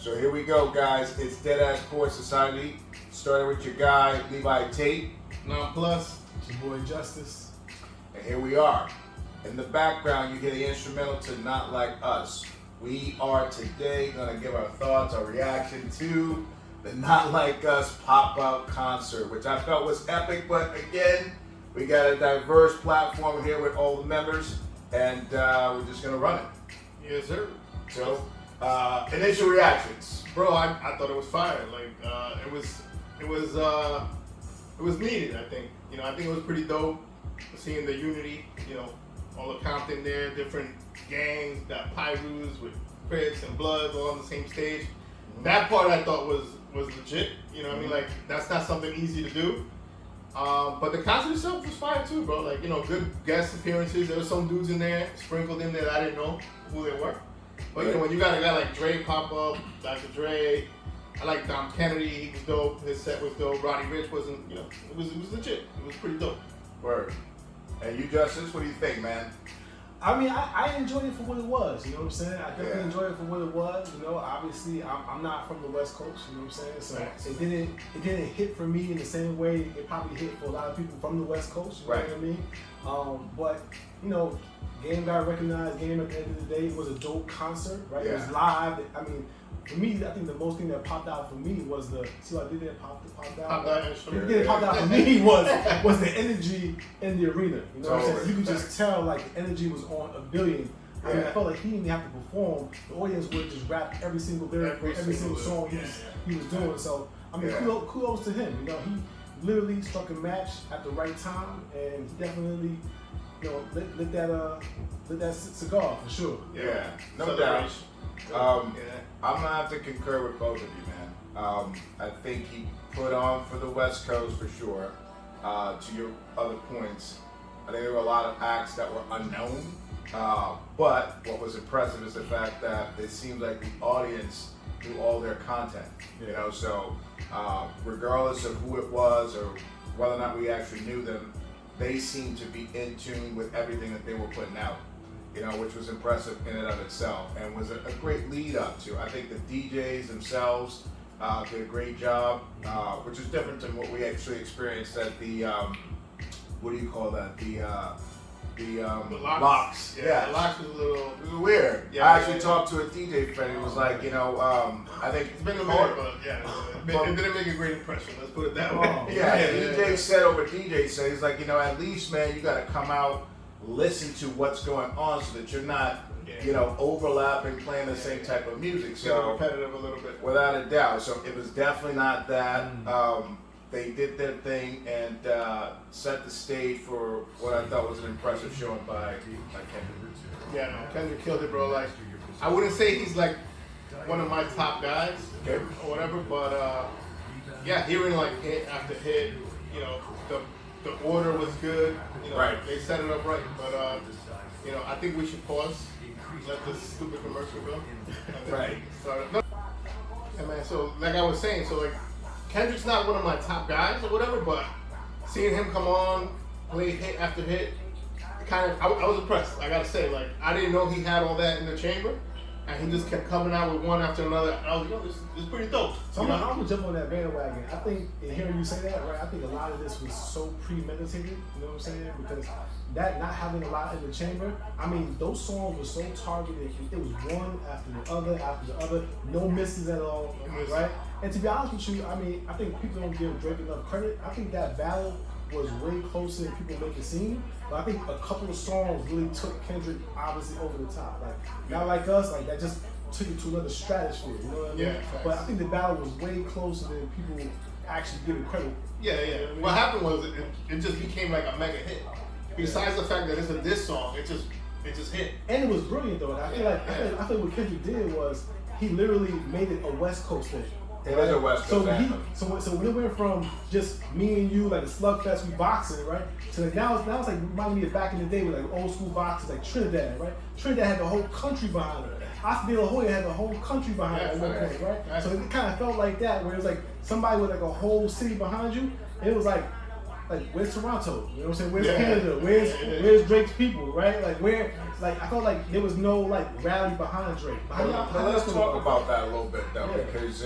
So here we go, guys. It's DeadAss Poor Society. Starting with your guy, Levi Tate. NonPlus. It's your boy Justice. And here we are. In the background, you hear the instrumental to Not Like Us. We are today going to give our thoughts, our reaction to the Not Like Us pop-up concert, which I felt was epic, but again, we got a diverse platform here with all the members, and we're just going to run it. Yes, sir. So, initial reactions. Bro, I thought it was fire. Like, it was needed, I think. You know, I think it was pretty dope seeing the unity, you know, all the Compton there, different gangs, got Pyrus with Crips and Bloods all on the same stage. Mm-hmm. That part I thought was legit. You know what I mean? Like, that's not something easy to do. But the concert itself was fire too, bro. Like, you know, good guest appearances. There were some dudes in there, sprinkled in there that I didn't know who they were. But, you know, when you got a guy like Dre pop up, Dr. Dre, I like Dom Kennedy, he was dope. His set was dope. Roddy Ricch wasn't, you know, it was legit. It was pretty dope. Word. And you, Justice, what do you think, man? I mean, I enjoyed it for what it was, you know what I'm saying? I definitely enjoyed it for what it was, you know. Obviously, I'm not from the West Coast, you know what I'm saying? So it didn't hit for me in the same way it probably hit for a lot of people from the West Coast, you know what I mean? But, you know, Game got recognized. Game at the end of the day, it was a dope concert, right? It was live. I mean, for me, I think the most thing that popped out for me was the, see what I did there, popped out? It popped out for me was the energy in the arena. You know what I'm saying? You could just tell, like, the energy was on a billion. I mean, I felt like he didn't have to perform. The audience would just rap every single lyric, every single song he was doing. So, I mean, kudos to him. You know, he literally struck a match at the right time, and he definitely, you know, lit that cigar for sure. Yeah, no doubt. I'm gonna have to concur with both of you, man. I think he put on for the West Coast for sure. To your other points, I think there were a lot of acts that were unknown. But what was impressive is the fact that it seems like the audience knew all their content. You know, so regardless of who it was or whether or not we actually knew them, they seemed to be in tune with everything that they were putting out. You know, which was impressive in and of itself, and was a great lead up to. I think the DJs themselves did a great job, which is different than what we actually experienced at the, what do you call that? The Locks. Yeah, the Locks was a little... It was weird. Yeah, I actually talked to a DJ friend who was like, you know, I think... It's been a minute, but it didn't make a great impression, let's put it that way. DJ said over DJ said, he's like, you know, at least, man, you got to come out, listen to what's going on so that you're not, you know, overlapping, playing the same type of music. So repetitive a little bit. Without a doubt. So it was definitely not that. They did their thing and set the stage for what I thought was an impressive showing by Kendrick. Yeah, no, Kendrick killed it, bro. Like, I wouldn't say he's like one of my top guys or whatever, but yeah, hearing like hit after hit, you know, the order was good. You know, they set it up right. But you know, I think we should pause. Let this stupid commercial go. And man, so like I was saying, so like Kendrick's not one of my top guys or whatever, but seeing him come on, play hit after hit, kind of, I was impressed. I gotta say, like, I didn't know he had all that in the chamber. And he just kept coming out with one after another. I was like, yo, this is pretty dope. So I'm gonna jump on that bandwagon. I think, in hearing you say that, right, I think a lot of this was so premeditated, you know what I'm saying? Because that not having a lot in the chamber, I mean, those songs were so targeted. It was one after the other, no misses at all, right? And to be honest with you, I mean, I think people don't give Drake enough credit. I think that battle was way closer than people make it seem. But I think a couple of songs really took Kendrick obviously over the top. Like, Not Like Us, like that just took it to another stratosphere, you know what I mean? But I think the battle was way closer than people actually give it credit. Yeah. What happened was it just became like a mega hit. Besides the fact that it's a diss song, it just hit. And it was brilliant though. I feel what Kendrick did was he literally made it a West Coast thing. It was a West Coast anthem. So we went from just me and you, like a slugfest, we boxing, right? So now it's like reminding me of back in the day with like old school boxers, like Trinidad, right? Trinidad had the whole country behind it. Oscar De La Hoya had the whole country behind it at one point, right? So it kind of felt like that, where it was like somebody with like a whole city behind you. And it was like like where's Toronto? You know what I'm saying? Where's Canada? Where's Drake's people? Right? Like I felt like there was no like rally behind Drake. Let's talk about that a little bit though, because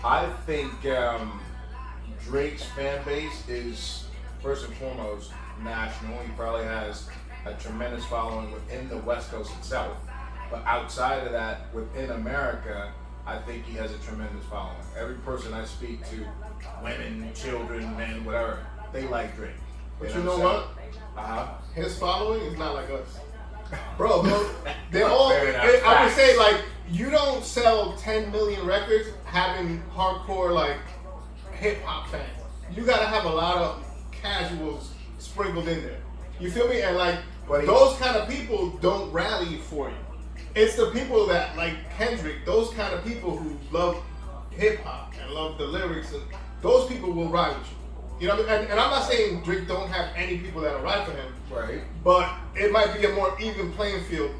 I think Drake's fan base is first and foremost national. He probably has a tremendous following within the West Coast itself, but outside of that, within America, I think he has a tremendous following. Every person I speak to, women, children, men, whatever, they like Drake. But you know what? His following is not like us. Bro, they're all, I would say, like, you don't sell 10 million records having hardcore, like, hip-hop fans. You gotta have a lot of casuals sprinkled in there. You feel me? And, like, those kind of people don't rally for you. It's the people that, like Kendrick, those kind of people who love hip-hop and love the lyrics, and those people will ride with you. You know what I mean? And I'm not saying Drake don't have any people that'll ride for him. Right. But it might be a more even playing field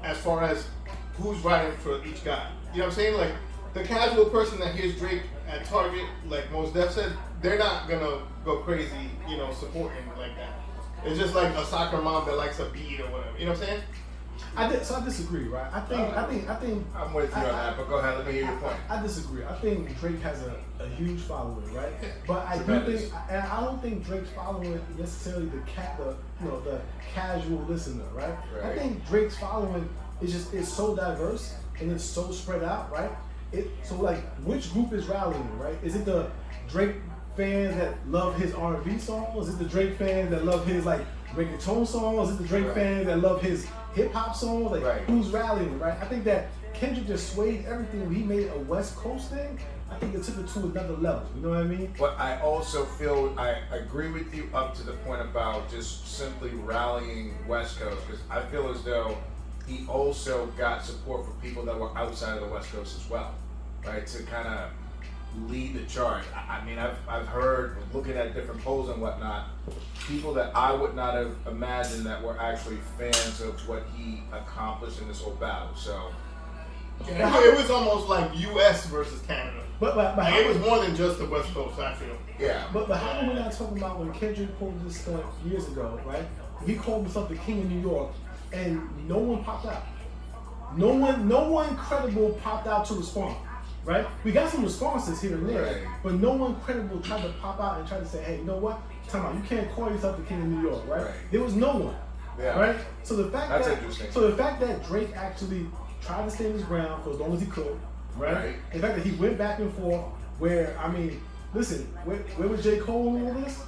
as far as who's riding for each guy. You know what I'm saying? Like, the casual person that hears Drake at Target, like Mos Def said, they're not gonna go crazy, you know, supporting like that. It's just like a soccer mom that likes a beat or whatever. You know what I'm saying? I disagree, right? I think I'm with you on that, but go ahead, let me hear your point. I disagree. I think Drake has a huge following, right? But I do think, and I don't think Drake's following is necessarily the casual listener, right? I think Drake's following is so diverse and it's so spread out, right? So like, which group is rallying, right? Is it the Drake fans that love his R&B songs? Is it the Drake fans that love his like reggaeton songs? Is it the Drake fans that love his hip hop songs? Like, who's rallying, right? I think that Kendrick just swayed everything. When he made a West Coast thing, I think it took it to another level. You know what I mean? But I also feel I agree with you up to the point about just simply rallying West Coast, because I feel as though he also got support from people that were outside of the West Coast as well, right? To kind of lead the charge. I mean, I've heard, looking at different polls and whatnot, people that I would not have imagined that were actually fans of what he accomplished in this whole battle. So it was almost like U.S. versus Canada. But it was more than just the West Coast, actually. Yeah. But how come we're not talking about when Kendrick pulled this stuff years ago, right? He called himself the King of New York, and no one popped out. No one credible popped out to respond. Right? We got some responses here and there, but no one credible tried to pop out and try to say, hey, you know what? Time out. You can't call yourself the King of New York, right? There was no one. Yeah. Right? So the fact that Drake actually tried to stand his ground for as long as he could, right? The fact that he went back and forth, where, I mean, listen, where was J. Cole in all this?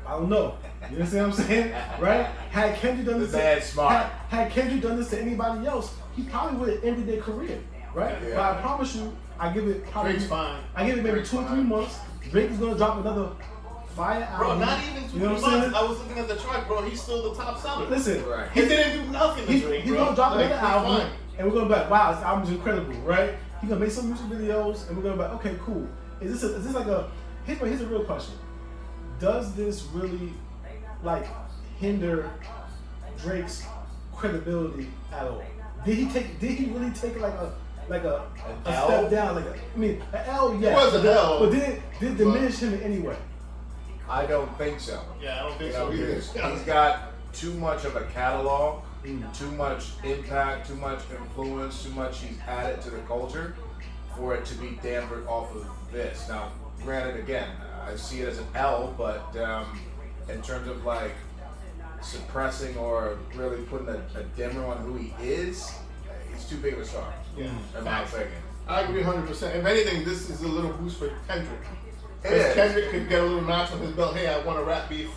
I don't know. You understand what I'm saying? Right? Had Kendrick done this had Kendrick done this to anybody else, he probably would have ended their career. Right? Yeah. But I promise you, I give it Drake's fine. I give it maybe 2 or 3 months. Drake is gonna drop another fire album. Bro, not even 2 or 3 months. I was looking at the chart, bro. He's still the top seller. Listen, he didn't do nothing to Drake, He's gonna drop another album, and we're gonna be like, wow, this album's incredible, right? He's gonna make some music videos, and we're gonna be like, okay, cool. Is this like a? Here's a real question. Does this really like hinder Drake's credibility at all? Did he really take like a step down, an L, yeah. It was an L. But did it diminish him in any way? I don't think so. Yeah, I don't think so either. He's got too much of a catalog, too much impact, too much influence, too much he's added to the culture for it to be dampered off of this. Now, granted, again, I see it as an L, but in terms of like suppressing or really putting a dimmer on who he is, he's too big of a star. Yeah, in my opinion. I agree 100%. If anything, this is a little boost for Kendrick. Because Kendrick could get a little notch on his belt. Hey, I want a rap beef.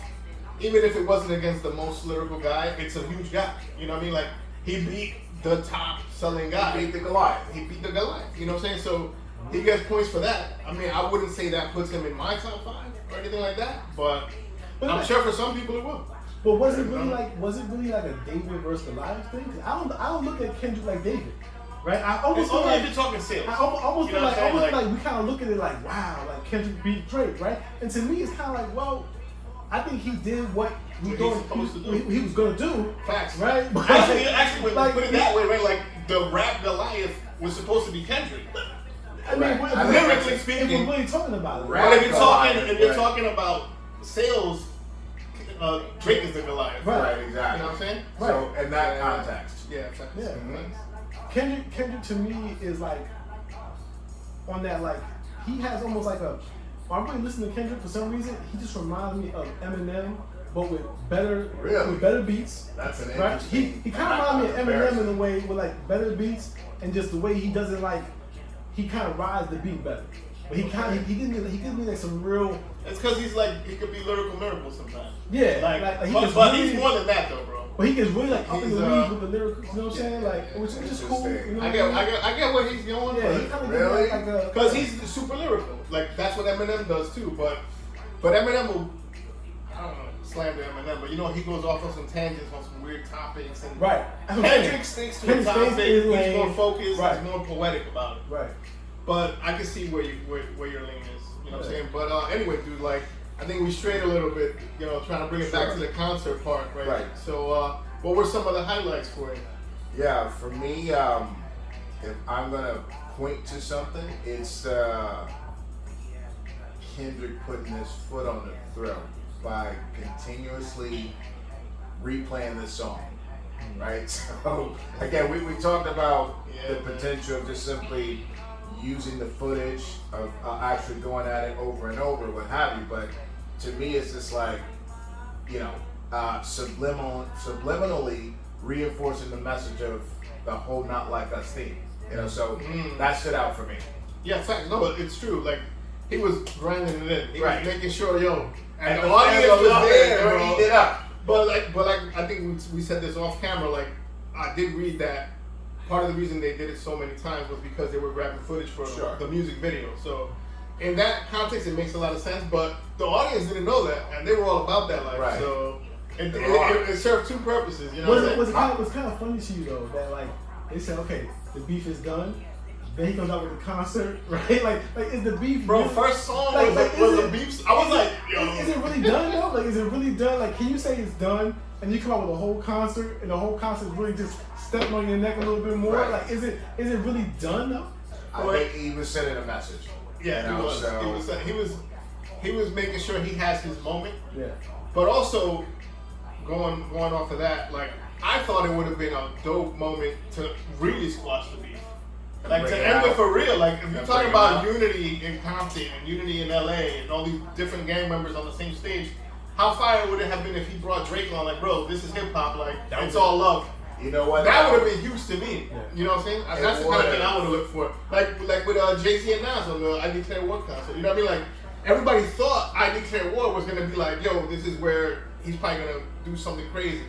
Even if it wasn't against the most lyrical guy, it's a huge guy. You know what I mean? Like, he beat the top selling guy. He beat the Goliath. You know what I'm saying? So he gets points for that. I mean, I wouldn't say that puts him in my top 5 or anything like that, but I'm sure for some people it will. But was it really like a David versus Goliath thing? 'Cause I don't look at Kendrick like David, right? I almost feel like if you're talking sales. I almost feel like we kind of look at it like, wow, like Kendrick beat Drake, right? And to me, it's kind of like, well, I think he did what he was going to do. Facts, right? But actually, when you put it that way, right? Like the rap Goliath was supposed to be Kendrick. I mean, lyrically speaking, if we're really talking about it, right? But if you're talking about sales, Drake is the Goliath. Right, exactly. You know what I'm saying? Right. So in that context. Yeah, facts. Yeah. Mhm. Kendrick to me is like on that, like he has almost like a. I'm really listening to Kendrick for some reason. He just reminds me of Eminem, but with better beats. That's an right? interesting. He kind of reminds me of Eminem in a way with like better beats and just the way he doesn't like. He kind of rides the beat better, but he gives me like some real. It's because he's like he could be lyrical miracle sometimes. Yeah, like he but really, he's more than that though, bro. But he gets really like up in the He's, weeds with the lyrics. You know what I'm saying? Like, which is just cool. You know I get where he's going. Yeah, he kind of really? like a because he's super lyrical. Like that's what Eminem does too. But Eminem will, I don't know, slam to Eminem. But you know he goes off on some tangents on some weird topics and right. Kendrick sticks to the topic. He's more focused. Right. He's more poetic about it. Right. But I can see where your lean is. You know what I'm saying? But anyway, dude, like I think we strayed a little bit. You know, trying to bring it back to the concert part, right? Right. So. What were some of the highlights for you? Yeah, for me, if I'm gonna point to something, it's Kendrick putting his foot on the throat by continuously replaying this song, right? So again, we talked about the potential of just simply using the footage of actually going at it over and over, what have you. But to me, it's just like, you know. Subliminally reinforcing the message of the whole "Not Like Us" theme, you know. So that stood out for me. Yeah, fact. No, but it's true. Like he was grinding it in. He was making sure, and the the audience was there, they were bro. eating it up. But like, I think we said this off camera. Like, I did read that part of the reason they did it so many times was because they were grabbing footage for the music video. So. In that context, it makes a lot of sense, but the audience didn't know that, and they were all about that life. Right. So it served two purposes. You know, was kind of funny to you though that like they said, okay, the beef is done. Then he comes out with the concert, right? Like is the beef? Bro, really, first song was a beef. I was like, yo, is it really done though? Like, is it really done? Like, can you say it's done and you come out with a whole concert and the whole concert is really just stepping on your neck a little bit more? Right. Like, is it really done though? I think he was sending a message. Yeah, you know, he was making sure he has his moment. Yeah. But also going off of that, like I thought it would have been a dope moment to really squash the beef. Like to end it for real. Like if you're talking about unity in Compton and unity in LA and all these different gang members on the same stage, how fire would it have been if he brought Drake on? Like, bro, this is hip hop. Like it's all love. You know what? That would have been huge to me. Yeah. You know what I'm saying? That's the kind of thing I would have looked for. Like with Jay-Z and Nas on the I Declare War concert. You know what I mean? Like everybody thought I Declare War was gonna be like, yo, this is where he's probably gonna do something crazy.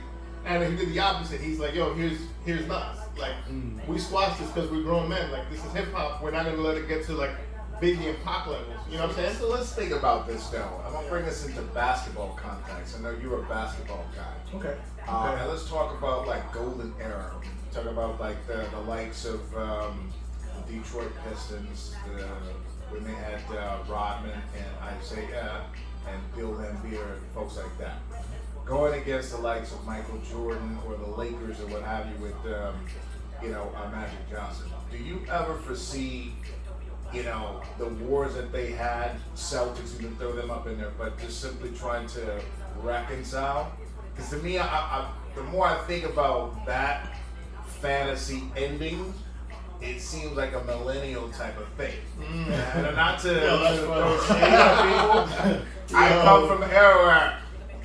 And he did the opposite. He's like, yo, here's Nas. Like we squashed this because we're grown men. Like this is hip hop. We're not gonna let it get to like Biggie and Pac levels. You know what I'm saying? So let's think about this though. I'm gonna bring this into basketball context. I know you're a basketball guy. Okay. And let's talk about like golden era. Talk about like the likes of the Detroit Pistons when they had Rodman and Isaiah and Bill Laimbeer and folks like that. Going against the likes of Michael Jordan or the Lakers or what have you with Magic Johnson. Do you ever foresee the wars that they had, Celtics, even throw them up in there, but just simply trying to reconcile? Because to me, the more I think about that fantasy ending, it seems like a millennial type of thing. And not to throw shade at people. I come from an era where,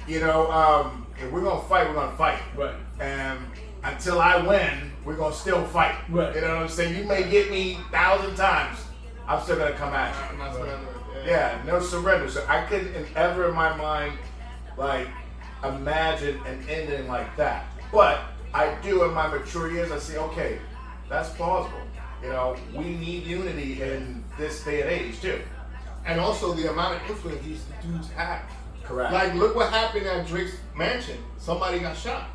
if we're going to fight, we're going to fight. Right. And until I win, we're going to still fight. Right. You know what I'm saying? You may get me 1,000 times. I'm still going to come at you. I'm not surrendering. Yeah, no surrender. So I couldn't ever in my mind, like, imagine an ending like that. But I do in my mature years, I say, okay, that's plausible. We need unity in this day and age too. And also the amount of influence these dudes have. Correct. Like, look what happened at Drake's mansion. Somebody got shot.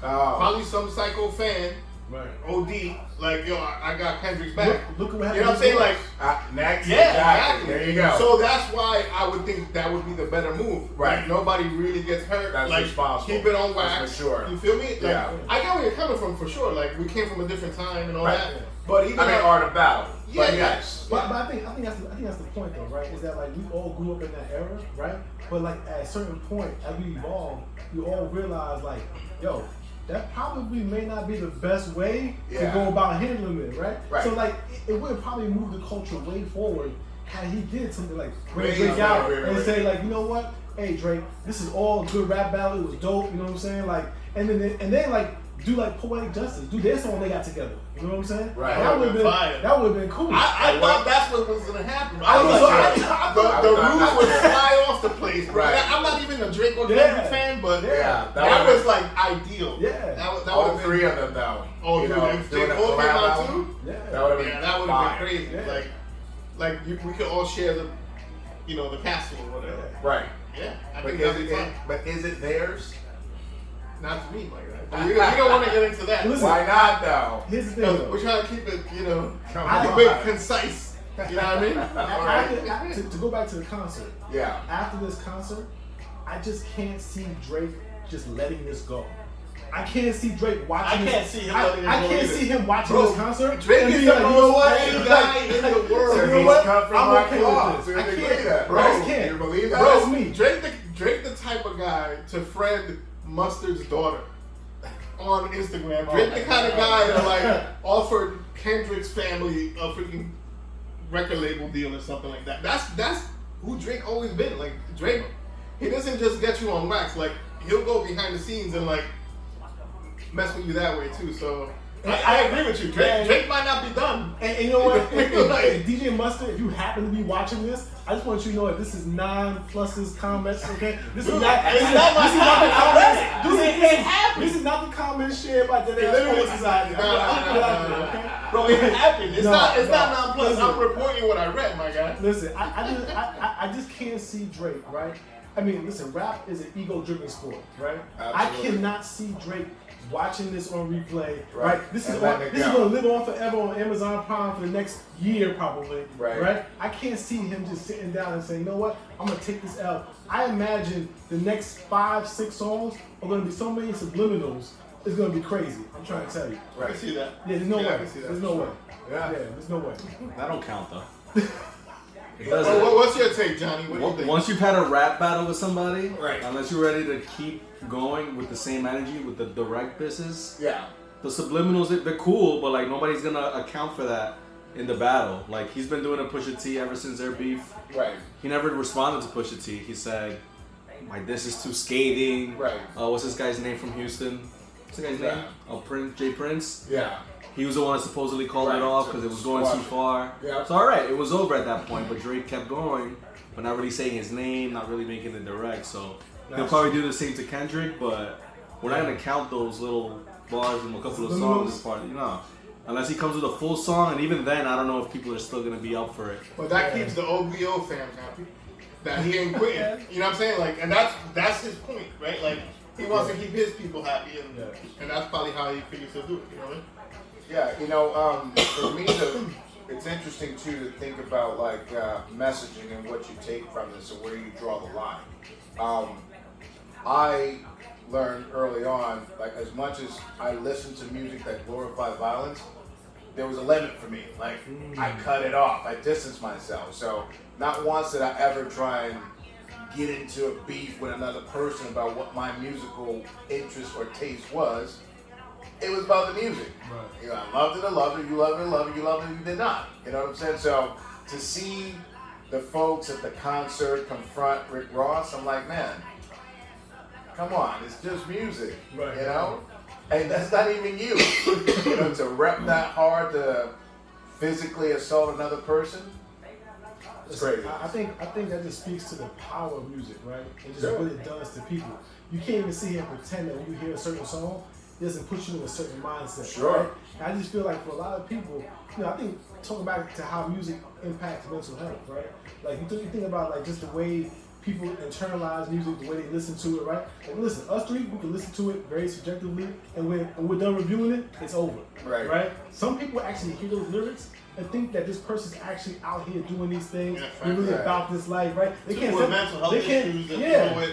Probably some psycho fan. Right. OD. Like, yo, I got Kendrick's back. Look what happened. You know what I'm saying? Like, next. yeah, exactly. There you go. So that's why I would think that would be the better move. Right. Like, nobody really gets hurt. That's like, responsible. Keep it on wax. That's for sure. You feel me? Like, Yeah. I get where you're coming from for sure. Like, we came from a different time and all Right. that. But even art of battle. Yeah, but yes. But I think that's the point though, right? Is that like we all grew up in that era, right? But like at a certain point, as we evolve, we all realize like, yo, that probably may not be the best way to go about handling it, right? So like it would probably move the culture way forward had he did something like bring Drake out and say like, you know what? Hey Drake, this is all good rap battle. It was dope. You know what I'm saying? Like, and then like do like Poetic Justice, do their song they got together. You know what I'm saying? Right. That would have been cool. I thought that's what was gonna happen. I thought the roof would fly off the place, bro. Right. I'm not even a Drake or Kendrick fan, but that was like ideal. Yeah. That all three of them though. Oh, dude, if they all came out too, that would have been crazy. Yeah. Like we could all share the, the castle or whatever. Right. Yeah, I think that'd be fun. But is it theirs? Not to me, like that. We don't want to get into that. Listen, why not though? Here's the thing. Though. We're trying to keep it, keep on. it concise. You know what I mean? To go back to the concert. Yeah. After this concert, I just can't see Drake just letting this go. I can't see Drake watching. I can't see him letting this go. I can't see him watching this concert. Drake is the most guy in the world. So you know what? I'm okay with this. I can't, bro. I can't. You believe that? Bro, it's me. Drake the type of guy to friend Mustard's daughter on Instagram. Drake the kind of guy that like offered Kendrick's family a freaking record label deal or something like that. That's who Drake always been. Like Drake, he doesn't just get you on wax. Like he'll go behind the scenes and like mess with you that way too. So I agree with you. Drake might not be done. And you know what? Hey, DJ Mustard, if you happen to be watching this, I just want you to know that this is NonPlus's comments, okay? This is not the comments. This is not the comments shared by DeadAss Society. Bro, it happened. It's not NonPlus. I'm reporting what I read, my guy. Listen, I just can't see Drake, right? I mean, listen, rap is an ego-driven sport, right? Absolutely. I cannot see Drake watching this on replay, right? This is going to live on forever on Amazon Prime for the next year, probably, right? I can't see him just sitting down and saying, you know what, I'm going to take this L. I imagine the next 5-6 songs are going to be so many subliminals, it's going to be crazy. I'm trying to tell you. I can see that. Yeah, there's no way. There's no way. Yeah, there's no way. That don't count, though. What's your take, Johnny? What do you think? Once you've had a rap battle with somebody, right, unless you're ready to keep going with the same energy with the direct business, the subliminals, they're cool, but like nobody's gonna account for that in the battle. Like he's been doing a Pusha T ever since their beef. Right. He never responded to Pusha T. He said, "My this is too scathing." Right. What's this guy's name from Houston? What's the guy's name? Prince. Yeah. He was the one that supposedly called it off because it was going too far. Yeah. So alright, it was over at that point, but Drake kept going, but not really saying his name, not really making it direct. So he'll probably do the same to Kendrick, but we're not gonna count those little bars from a couple of songs as part of unless he comes with a full song, and even then I don't know if people are still gonna be up for it. But that keeps the OVO fans happy. That he ain't quitting. You know what I'm saying? Like, and that's his point, right? Like he wants to keep his people happy, and that's probably how he figures he'll do it. You know what I mean? Yeah, for me, it's interesting too to think about like messaging and what you take from this and where you draw the line. I learned early on, like as much as I listened to music that glorified violence, there was a limit for me. Like I cut it off, I distanced myself. So not once did I ever try and get into a beef with another person about what my musical interest or taste was. It was about the music. Right. I loved it, I loved it, you loved it, I loved it, you loved it, you did not. You know what I'm saying? So to see the folks at the concert confront Rick Ross, I'm like, man, come on, it's just music. Right. You know? And that's not even you. To rep that hard to physically assault another person. It's crazy. I think that just speaks to the power of music, right? And just what it does to people. You can't even sit here and pretend that when you hear a certain song, it doesn't put you in a certain mindset. Sure. Right? And I just feel like for a lot of people, I think talking back to how music impacts mental health, right? Like you think about like just the way people internalize music, the way they listen to it, right? Like listen, us three, we can listen to it very subjectively, and when we're done reviewing it, it's over. Right. Right? Some people actually hear those lyrics and think that this person's actually out here doing these things. Yeah, They're really right. about this life, right? They can't. With mental health issues,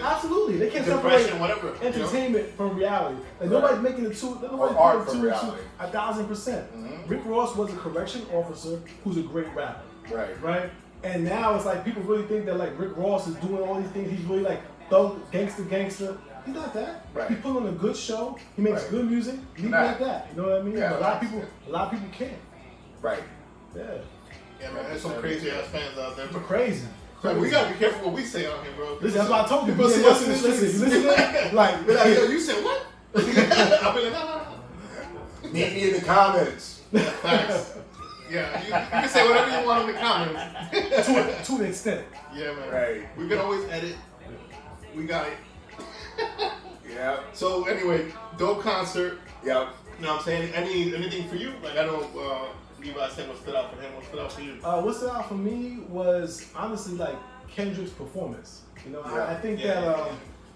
Absolutely. They can't depression, separate whatever. entertainment from reality. Like nobody's making the two. Nobody's art putting from the reality. 1,000%. Rick Ross was a correction officer who's a great rapper. Right. Right? And now it's like people really think that like Rick Ross is doing all these things. He's really like thug, gangster. He's not that. Right. He put on a good show. He makes Right. good music. Leave it Nah. like that. You know what I mean? Yeah, But a lot of people can't. Right. Yeah. Yeah, man, there's some crazy ass fans out there. It's crazy. So we gotta be careful what we say on here, bro. Listen, that's what I told you. People see us in the streets. You listen, like, Be like, yo, you said what? I'll be like, no. Meet me in the comments. Facts. Yeah, you can say whatever you want in the comments. to an extent. Yeah, man. Right. We can always edit. We got it. Yeah. So anyway, dope concert. Yep. You know what I'm saying? Anything for you? Like I know Levi said what stood out for him. What stood out for you? What stood out for me was honestly like Kendrick's performance. You know, Yeah. I think Yeah. that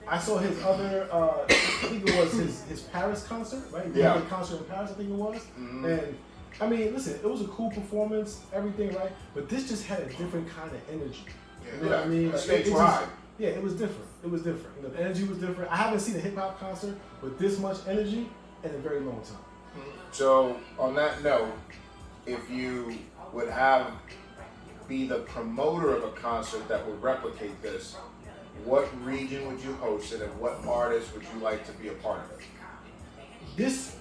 I saw his other, I think it was his Paris concert, right? He Yeah. did a concert in Paris, I think it was. Mhm. And I mean, listen, it was a cool performance, everything, right? But this just had a different kind of energy. You know what I mean? The Like, stakes it were just- high. Yeah, it was different. It was different. You know, the energy was different. I haven't seen a hip hop concert with this much energy in a very long time. So on that note, if you would be the promoter of a concert that would replicate this, what region would you host it, and what artist would you like to be a part of it? This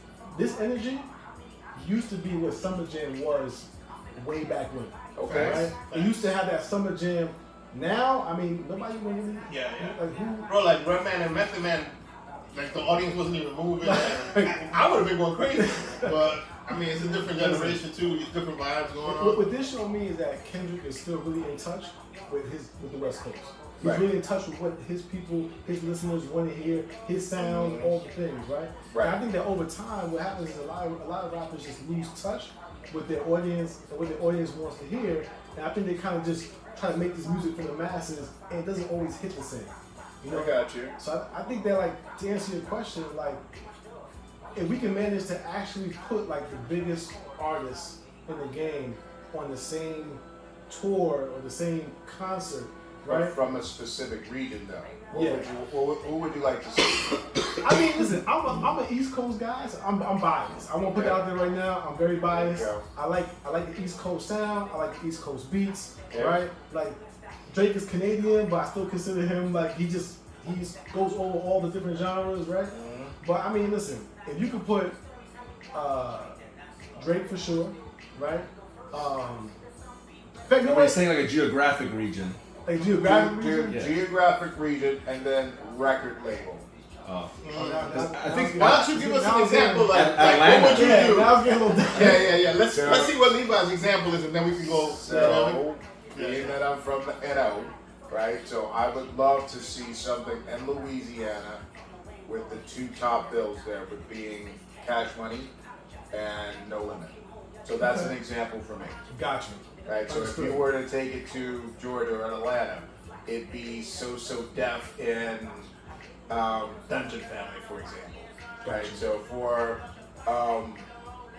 energy used to be what Summer Jam was way back when. Okay. Right? It used to have that Summer Jam. Now, I mean, nobody really. Yeah. Like who? Bro, like Redman and Method Man, like the audience wasn't even moving. I would have been going crazy. But I mean, it's a different generation too. There's different vibes going on. What this showed me is that Kendrick is still really in touch with the West Coast. He's Right. really in touch with what his people, his listeners want to hear, his sound, all the things, right? Right. And I think that over time, what happens is a lot of rappers just lose touch with their audience and what their audience wants to hear. And I think they kind of just try to make this music for the masses, and it doesn't always hit the same. You know? I got you. So I think that, like, to answer your question, like, if we can manage to actually put like the biggest artists in the game on the same tour or the same concert, But right? from a specific region, though. Yeah. Who would you like to see? I mean, listen, I'm an East Coast guy, so I'm biased. I won't put it out there right now. I'm very biased. There you I like the East Coast sound. I like the East Coast beats, Yeah. right? Like Drake is Canadian, but I still consider him like he goes over all the different genres, right? But I mean, listen, if you could put Drake for sure, right? In fact, no We're way, saying like a geographic region. like geographic region. Yeah. Geographic region, and then record label. Oh, I think- Why don't you give us an example? Like Atlanta. what would you Yeah, do? now it's getting a little different. Yeah. Let's see what Levi's example is, and then we can go. So, being that I'm from the NO, right? So I would love to see something in Louisiana with the two top bills there, with being Cash Money and No Limit. So that's an example for me. Got you. Right, so if Understood. you were to take it to Georgia or Atlanta, it'd be So Def in Dungeon Family, for example. Right, so for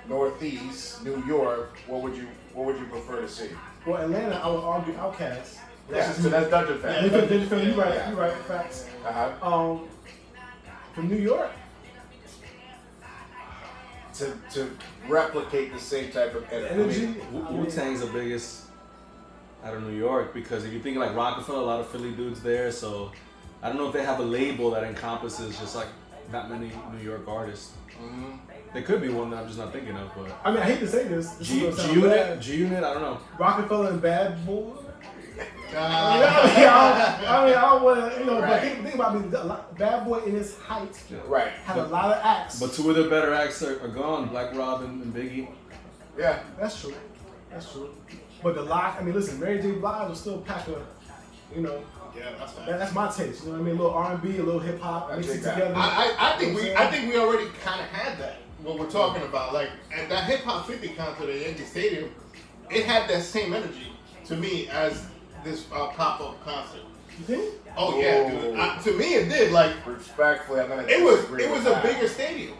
Northeast New York, what would you prefer to see? Well, Atlanta, I would argue Outkast. Yeah, so that's Dungeon Family. You right, Yeah. you right, facts. Uh-huh. From New York, To replicate the same type of energy. Wu-Tang's the biggest out of New York, because if you think like Rockefeller, a lot of Philly dudes there, so I don't know if they have a label that encompasses just like that many New York artists. There could be one that I'm just not thinking of, but I mean, I hate to say this. This is gonna sound G-Unit, bad. G-Unit, I don't know. Rockefeller and Bad Boy. Ah. I don't want to, you know, Right. but think about me. Bad Boy in his height Right. had a lot of acts. But two of the better acts are gone, Black Rob and Biggie. Yeah. That's true. That's true. But the lock, I mean, listen, Mary J. Blige will still pack a, you know, Yeah, that's fine. that's my taste. You know what I mean? A little R&B, a little hip hop, I mix it dig that. together. I think we already kind of had that. What we're talking about, like at that Hip Hop 50 concert at Yankee Stadium, it had that same energy to me as this pop-up concert. You think? Oh yeah, dude. Whoa. To me, it did. Like Respectfully, I'm gonna it was disagree a with that. bigger stadium.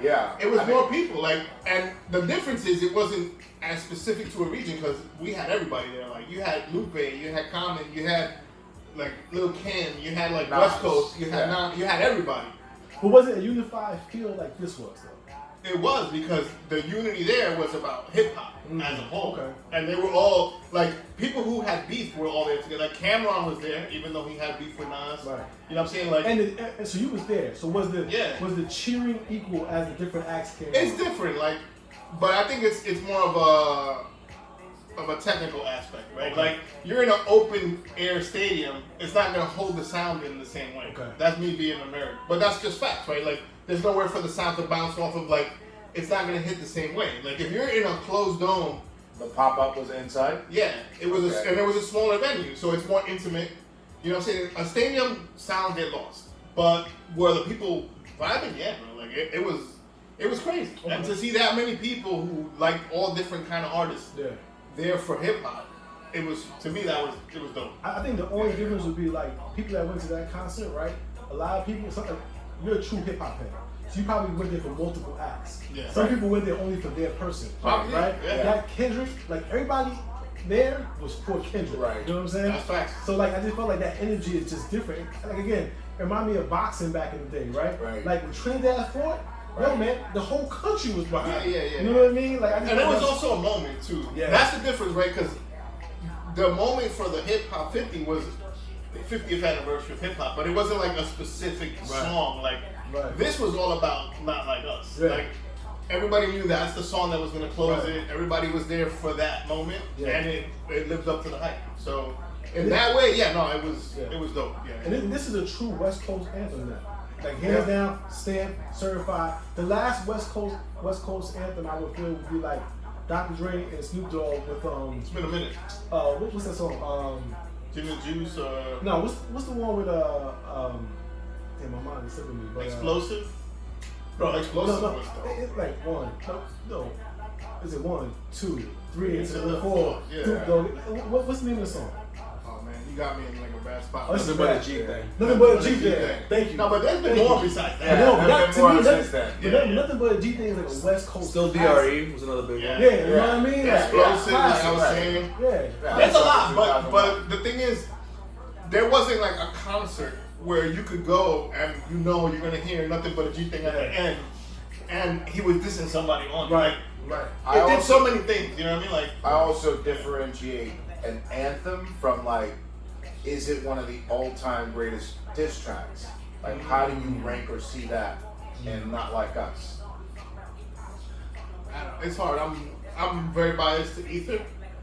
Yeah. It was more people. Like, and the difference is it wasn't as specific to a region because we had everybody there. Like, you had Lupe, you had Common, you had like Lil Kim, you had like West Coast, you had you had everybody. But was it a unified feel like this was though? It was because the unity there was about hip hop as a whole, and they were all like people who had beef were all there together. Like Cameron was there, even though he had beef with Nas. Right. You know what I'm saying? Like, and so you was there. So was the cheering equal as the different acts came? It's different, like, but I think it's more of a technical aspect, right? Like you're in an open air stadium, it's not gonna hold the sound in the same way. Okay. That's me being American, but that's just facts, right? Like. There's nowhere for the sound to bounce off of, like, it's not going to hit the same way. Like, if you're in a closed dome... The pop-up was inside? Yeah. It was and it was a smaller venue, so it's more intimate. You know what I'm saying? A stadium, sound get lost. But were the people vibing? Yeah, bro. Like, it was crazy. Okay. And to see that many people who liked all different kind of artists there for hip-hop, it was, to me, it was dope. I think the only difference would be, like, people that went to that concert, right? A lot of people... You're a true hip hop fan, so you probably went there for multiple acts. Yeah, some people went there only for their person, right? Yeah. That Kendrick, like everybody there was for Kendrick, right? You know what I'm saying? That's facts. So like, I just felt like that energy is just different. Like again, it reminded me of boxing back in the day, right? Right. Like when Trinidad fought, yo man, the whole country was behind. Yeah. You know what I mean? Like, and it was also a moment too. Yeah. That's the difference, right? Because the moment for the Hip Hop 50 was. 50th anniversary of hip hop, but it wasn't like a specific song. Like this was all about Not Like Us. Yeah. Like everybody knew that's the song that was going to close it. Everybody was there for that moment, and it lived up to the hype. So in that way, it was dope. Yeah. And this is a true West Coast anthem now. Like hands down, stamped, certified. The last West Coast anthem I would feel would be like Dr. Dre and Snoop Dogg with It's been a minute. What's that song? Gin and Juice. No, what's the one with my mind is slipping me. But, Explosive. Bro, Explosive. No, it's like one. No, is it 1, 2, 3, it's 4? Yeah. What's the name of the song? Oh man, you got me in like a bad spot. Nothing but a G thing. Nothing but a G thing. Thank you. No, but there's been more besides that. Nothing but a G thing is like a West Coast. Still DRE was another big one. Yeah, you know what I mean? Explosive, like I was saying. Yeah. There's a lot, but the thing is, there wasn't like a concert where you could go and you know you're gonna hear nothing but a G thing at the end, and he was dissing somebody on right. It did so many things, you know what I mean? Like I also differentiate an anthem from like, is it one of the all-time greatest diss tracks? Like, how do you rank or see that and Not Like Us? It's hard. I'm very biased to Ether.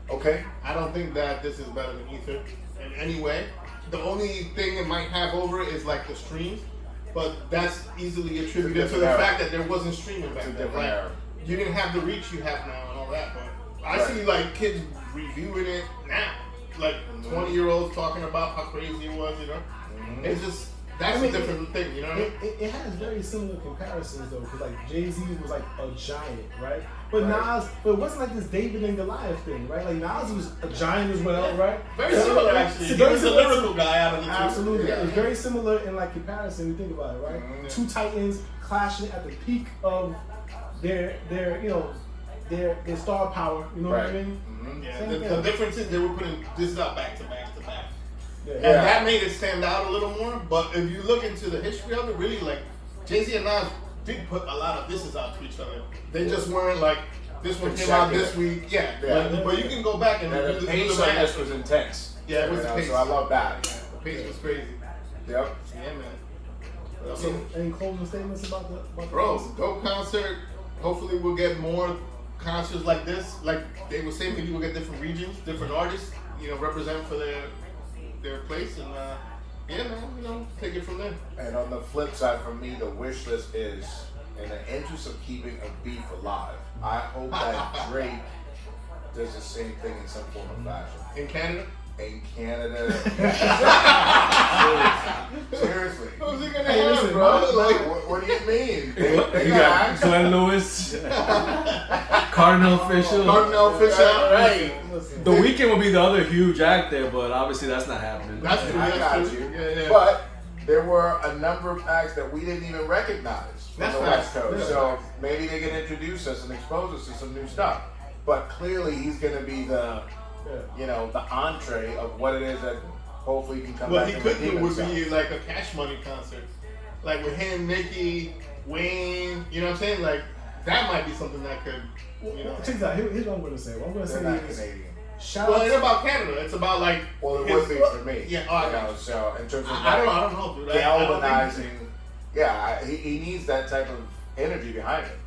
Okay. I don't think that this is better than Ether in any way. The only thing it might have over it is like the streams, but that's easily attributed to the fact that there wasn't streaming back then. Like, you didn't have the reach you have now and all that, but I see like kids reviewing it now, like 20-year-olds talking about how crazy it was, you know? It's just, that's a different thing, you know what I mean? It has very similar comparisons though, because like Jay-Z was like a giant, right? But Nas, but it wasn't like this David and Goliath thing, right? Like Nas was a giant as well, right? Very similar actually. He was a lyrical guy out of the two. Absolutely. Yeah. It's very similar in like comparison, you think about it, right? Two titans clashing at the peak of their star power, you know what I mean? Yeah. The difference is they were putting this out back to back to back. Yeah. And that made it stand out a little more. But if you look into the history of it, really, like Jay-Z and Nas did put a lot of disses out to each other. They just weren't like, this one came out this week. But you can go back and the pace on this was intense. Yeah, it was the pace. So I love that. The pace was crazy. Yep. Yeah, man. So, any closing statements about the dope concert. Hopefully we'll get more concerts like this. Like they were saying, maybe we'll get different regions, different artists, represent for their place, and take it from there. And on the flip side, for me, the wish list is, in the interest of keeping a beef alive, I hope that Drake does the same thing in some form of fashion. In Canada? In Canada. Seriously. Who's he gonna have, bro? Like, what do you mean? You got Glenn Lewis, Cardinal Official. Right. The Weeknd will be the other huge act there, but obviously that's not happening. I got you. Yeah. But there were a number of acts that we didn't even recognize. That's from the West facts. Coast. That's So facts. maybe they can introduce us and expose us to some new stuff. But clearly, he's going to be the, the entree of what it is that hopefully can come What back he and could redeem do would himself. be like a Cash Money concert, like with him, Nicki, Wayne. You know what I'm saying? Like that might be something that could, you know. Check this out. Here's what I'm going to say. What I'm going to They're say not is, Canadian. shout Well, out it's about Canada. It's about like. Well, it his- would be for me. Yeah, oh, I you got know, you. so in terms of I don't know, dude. I don't think- galvanizing, he needs that type of energy behind him.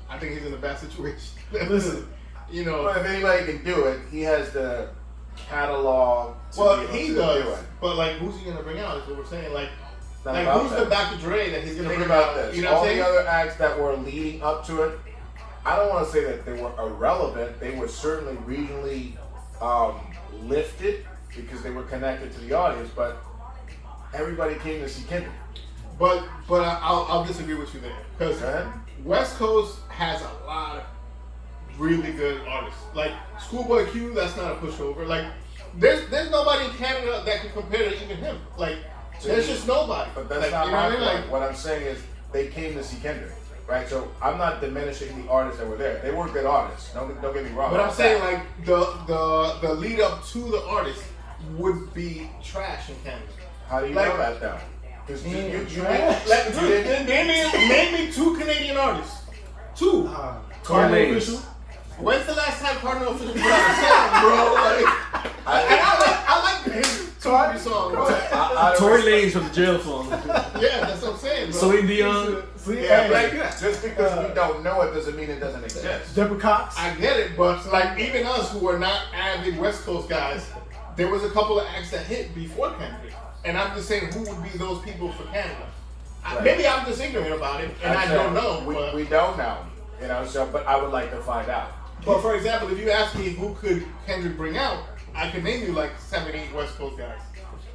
I think he's in a bad situation. Listen, you know. Well, if anybody can do it, he has the catalog to Well, be able he to does, do it. but like, who's he gonna bring out? Is what we're saying. Like It's not about who's that. the Dr. Dre that he's gonna Think bring about out? this. You know what All I'm the saying? other acts that were leading up to it, I don't want to say that they were irrelevant. They were certainly regionally lifted because they were connected to the audience, but everybody came to see Kendrick. But I'll disagree with you there because Okay? West Coast has a lot of really good artists. Like Schoolboy Q, that's not a pushover. Like there's nobody in Canada that can compare to even him. Like there's just nobody. But that's like, not you know my what I point. mean? Like, What I'm saying is they came to see Kendrick, right? So I'm not diminishing the artists that were there. They were good artists. Don't get me wrong. but I'm about saying that. like the lead up to the artist would be trash in Canada. How do you like- know that though? Because you trash? Like, you didn't. name me two Canadian artists. Two. Cardinal Lanes. Official. When's the last time Cardinal Official put out a song, bro? Like, and I like his Tory song, bro. Tory Lanez from the jail phone. Yeah, that's what I'm saying, bro. Celine Dion. Yeah, like just because we don't know it doesn't mean it doesn't exist. Deborah Cox. I get it, but like even us who are not avid West Coast guys, there was a couple of acts that hit before Kendrick, and I'm just saying who would be those people for Canada? Right. Maybe I'm just ignorant about it, and I don't know. but, We don't know, you know. So, but I would like to find out. but for example, if you ask me who could Kendrick bring out, I could name you like 7, 8 West Coast guys,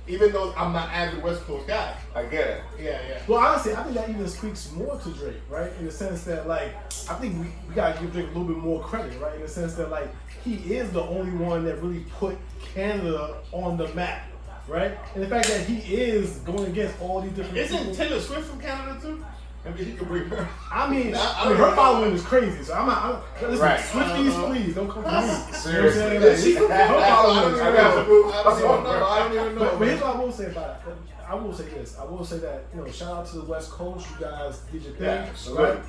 even though I'm not avid West Coast guy. I get it. Yeah. Well, honestly, I think that even speaks more to Drake, right? In the sense that, like, I think we gotta give Drake a little bit more credit, right? In the sense that, like, he is the only one that really put Canada on the map, right? And the fact that he is going against all these different Isn't people. Taylor Swift from Canada too? Maybe he could bring her. I mean, I her don't know. following is crazy, so I'm not. Listen, Right. Swifties, please don't come for me. Seriously. You know what I'm saying? Like, her following is I crazy. don't even know. But here's what I will say about it. I will say this. I will say that, shout out to the West Coast. You guys did your thing. Yeah, absolutely. Right?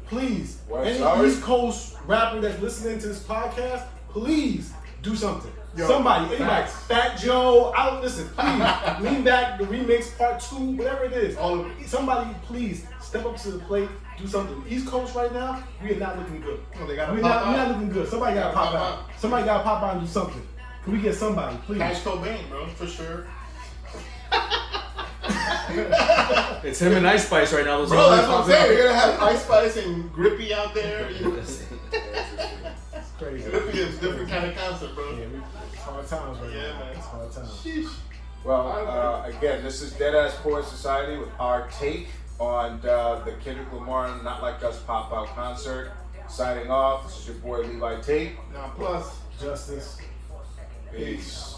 Please, West any Coast. East Coast rapper that's listening to this podcast, please do something. Yo, Somebody, anybody, facts. Fat Joe, I don't listen. Please, Lean Back, the remix, part 2, whatever it is. All of Somebody, please step up to the plate, do something. East Coast right now, we are not looking good. Oh, they gotta We're pop not out. looking good. Somebody gotta pop out. Somebody gotta pop out and do something. Can we get somebody, please? Cash Cobain, bro, for sure. It's him and Ice Spice right now. Those Bro, are that's what I'm popping saying. up. We're gonna have Ice Spice and Grippy out there. You know? It's crazy. Grippy is a different kind of concert, bro. Yeah, it's hard times right Yeah, now. man. It's hard times. Sheesh. Well, again, this is DeadAss Poet Society with our take on the Kendrick Lamar Not Like Us Pop Out concert. Signing off. This is your boy Levi Tate. NonPlus. Justice. Peace.